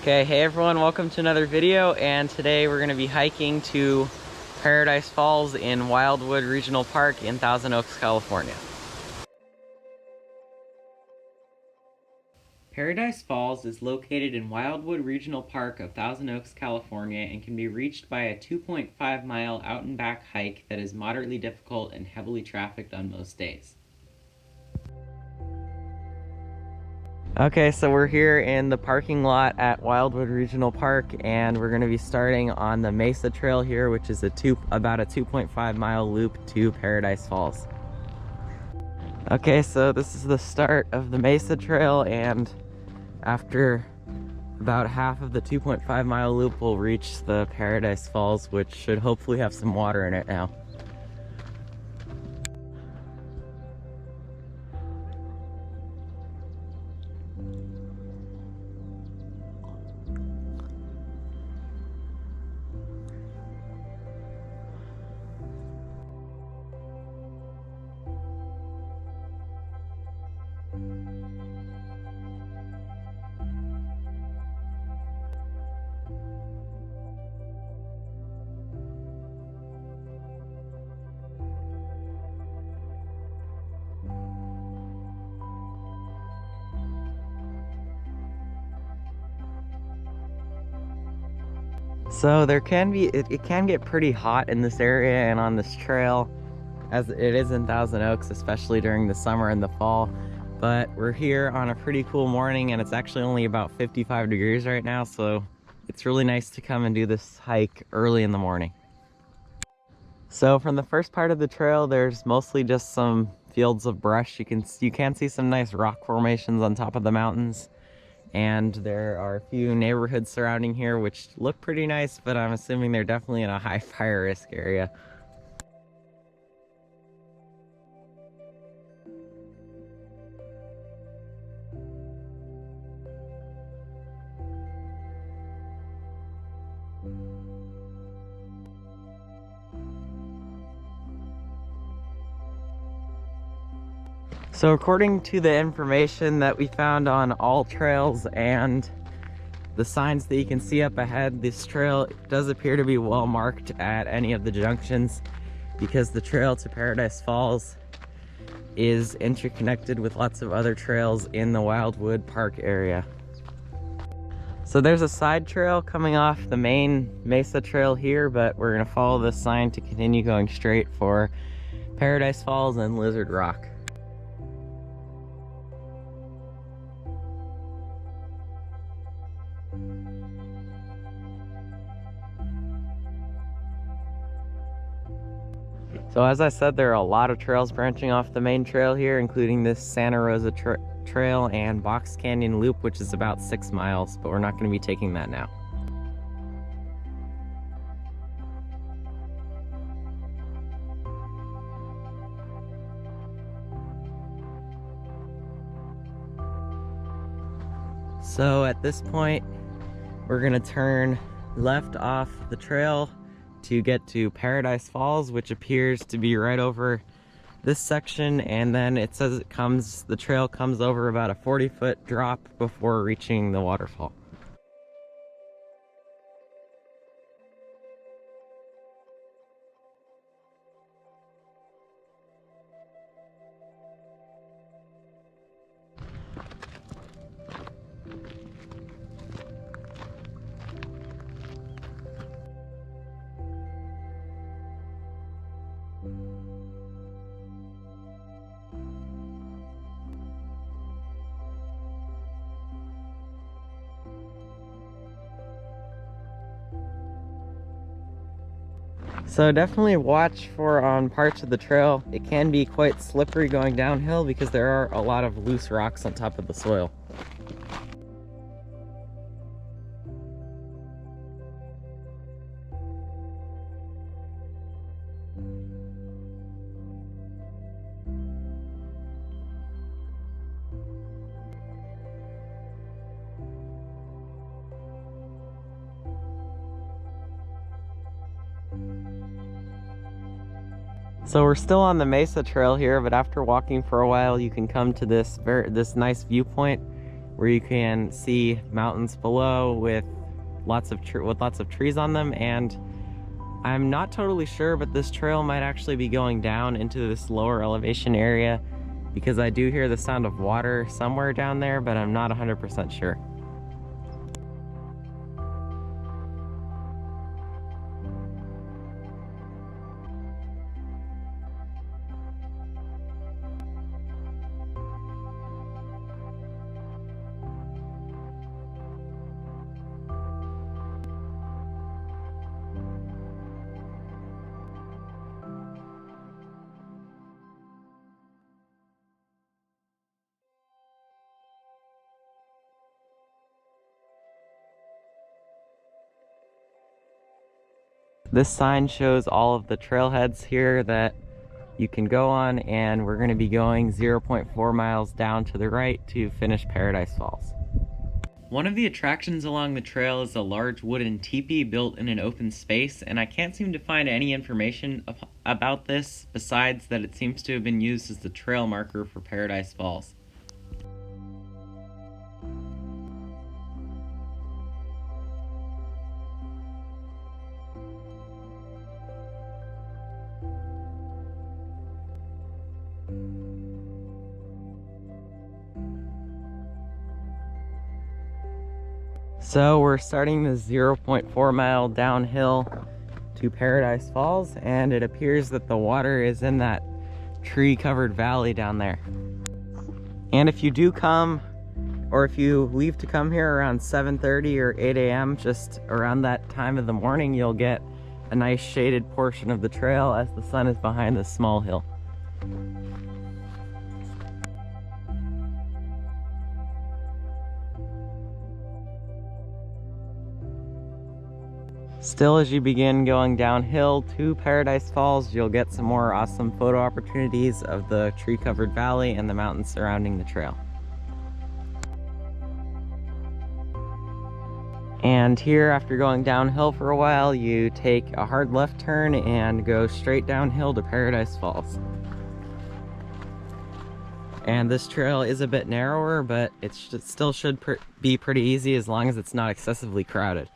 Okay, hey everyone, welcome to another video, and today we're going to be hiking to Paradise Falls in Wildwood Regional Park in Thousand Oaks, California. Paradise Falls is located in Wildwood Regional Park of Thousand Oaks, California, and can be reached by a 2.5-mile out and back hike that is moderately difficult and heavily trafficked on most days. Okay, so we're here in the parking lot at Wildwood Regional Park, and we're going to be starting on the Mesa Trail here, which is about a 2.5-mile loop to Paradise Falls. Okay, so this is the start of the Mesa Trail, and after about half of the 2.5-mile loop, we'll reach the Paradise Falls, which should hopefully have some water in it now. So it can get pretty hot in this area and on this trail, as it is in Thousand Oaks, especially during the summer and the fall. But we're here on a pretty cool morning, and it's actually only about 55 degrees right now, so it's really nice to come and do this hike early in the morning. So from the first part of the trail, there's mostly just some fields of brush. You can see some nice rock formations on top of the mountains. And there are a few neighborhoods surrounding here which look pretty nice, but I'm assuming they're definitely in a high fire risk area. So according to the information that we found on all trails and the signs that you can see up ahead, this trail does appear to be well marked at any of the junctions, because the trail to Paradise Falls is interconnected with lots of other trails in the Wildwood Park area. So there's a side trail coming off the main Mesa Trail here, but we're going to follow this sign to continue going straight for Paradise Falls and Lizard Rock. So as I said, there are a lot of trails branching off the main trail here, including this Santa Rosa Trail and Box Canyon Loop, which is about 6 miles, but we're not going to be taking that now. So at this point, we're going to turn left off the trail to get to Paradise Falls, which appears to be right over this section, and then it says the trail comes over about a 40-foot drop before reaching the waterfall. So definitely watch for on parts of the trail. It can be quite slippery going downhill because there are a lot of loose rocks on top of the soil. So we're still on the Mesa Trail here, but after walking for a while, you can come to this nice viewpoint where you can see mountains below with lots of trees on them. And I'm not totally sure, but this trail might actually be going down into this lower elevation area, because I do hear the sound of water somewhere down there, but I'm not 100% sure. This sign shows all of the trailheads here that you can go on, and we're going to be going 0.4 miles down to the right to finish Paradise Falls. One of the attractions along the trail is a large wooden teepee built in an open space, and I can't seem to find any information about this besides that it seems to have been used as the trail marker for Paradise Falls. So we're starting the 0.4 mile downhill to Paradise Falls, and it appears that the water is in that tree-covered valley down there. And if you do come, or if you leave to come here around 7:30 or 8 a.m., just around that time of the morning, you'll get a nice shaded portion of the trail as the sun is behind this small hill. Still, as you begin going downhill to Paradise Falls, you'll get some more awesome photo opportunities of the tree-covered valley and the mountains surrounding the trail. And here, after going downhill for a while, you take a hard left turn and go straight downhill to Paradise Falls. And this trail is a bit narrower, but it still should be pretty easy as long as it's not excessively crowded.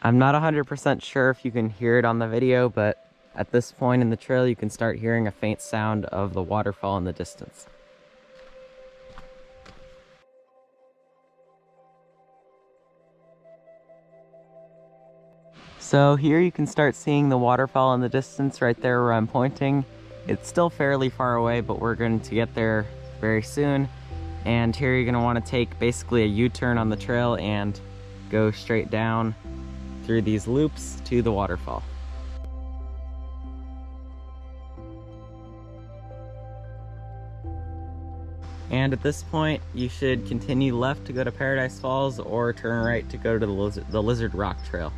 I'm not 100% sure if you can hear it on the video, but at this point in the trail you can start hearing a faint sound of the waterfall in the distance. So here you can start seeing the waterfall in the distance right there where I'm pointing. It's still fairly far away, but we're going to get there very soon. And here you're going to want to take basically a U-turn on the trail and go straight down through these loops to the waterfall. And at this point, you should continue left to go to Paradise Falls or turn right to go to the Lizard Rock Trail.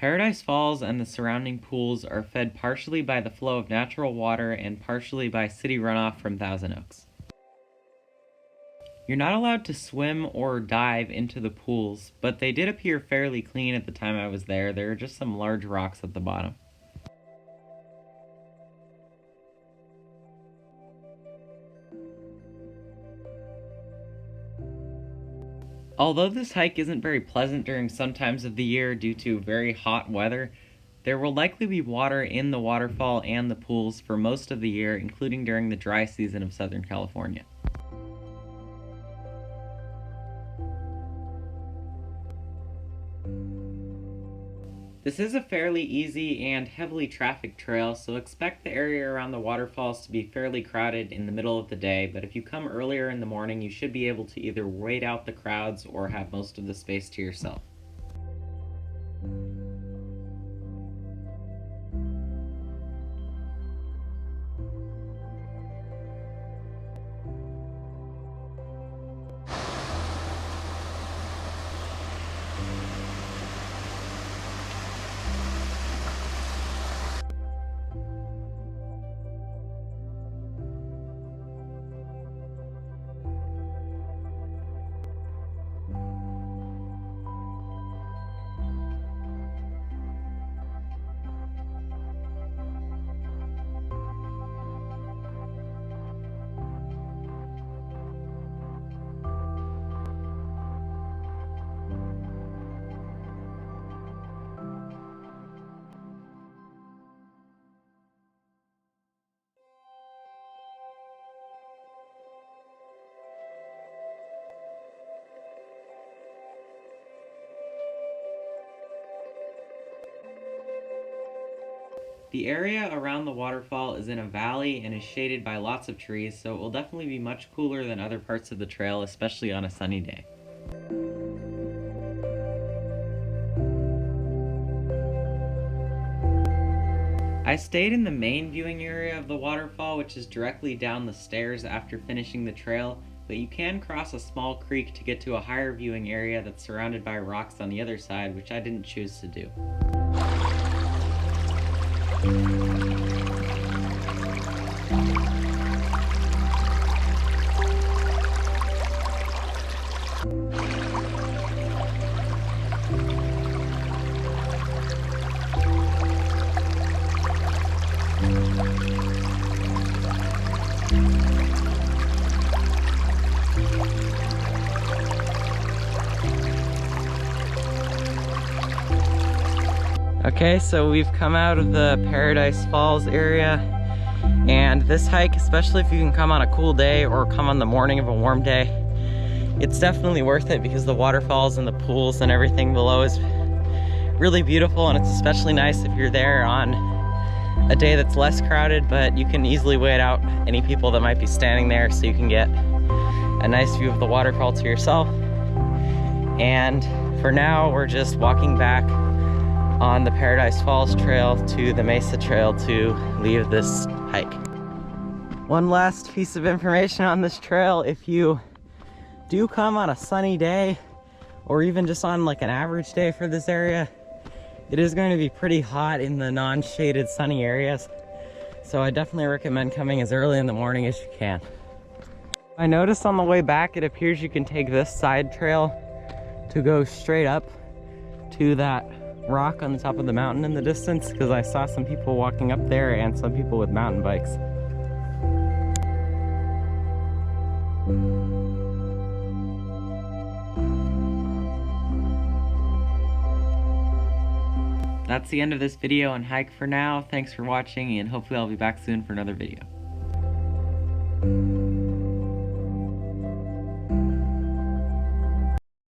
Paradise Falls and the surrounding pools are fed partially by the flow of natural water and partially by city runoff from Thousand Oaks. You're not allowed to swim or dive into the pools, but they did appear fairly clean at the time I was there. There are just some large rocks at the bottom. Although this hike isn't very pleasant during some times of the year due to very hot weather, there will likely be water in the waterfall and the pools for most of the year, including during the dry season of Southern California. This is a fairly easy and heavily trafficked trail, so expect the area around the waterfalls to be fairly crowded in the middle of the day, but if you come earlier in the morning, you should be able to either wait out the crowds or have most of the space to yourself. The area around the waterfall is in a valley and is shaded by lots of trees, so it will definitely be much cooler than other parts of the trail, especially on a sunny day. I stayed in the main viewing area of the waterfall, which is directly down the stairs after finishing the trail, but you can cross a small creek to get to a higher viewing area that's surrounded by rocks on the other side, which I didn't choose to do. Okay, so we've come out of the Paradise Falls area, and this hike, especially if you can come on a cool day or come on the morning of a warm day, it's definitely worth it because the waterfalls and the pools and everything below is really beautiful, and it's especially nice if you're there on a day that's less crowded, but you can easily wait out any people that might be standing there so you can get a nice view of the waterfall to yourself. And for now, we're just walking back on the Paradise Falls trail to the Mesa trail to leave this hike. One last piece of information on this trail: if you do come on a sunny day or even just on like an average day for this area, it is going to be pretty hot in the non-shaded sunny areas, so I definitely recommend coming as early in the morning as you can. I noticed on the way back it appears you can take this side trail to go straight up to that rock on the top of the mountain in the distance, because I saw some people walking up there and some people with mountain bikes. That's the end of this video and hike for now. Thanks for watching, and hopefully I'll be back soon for another video.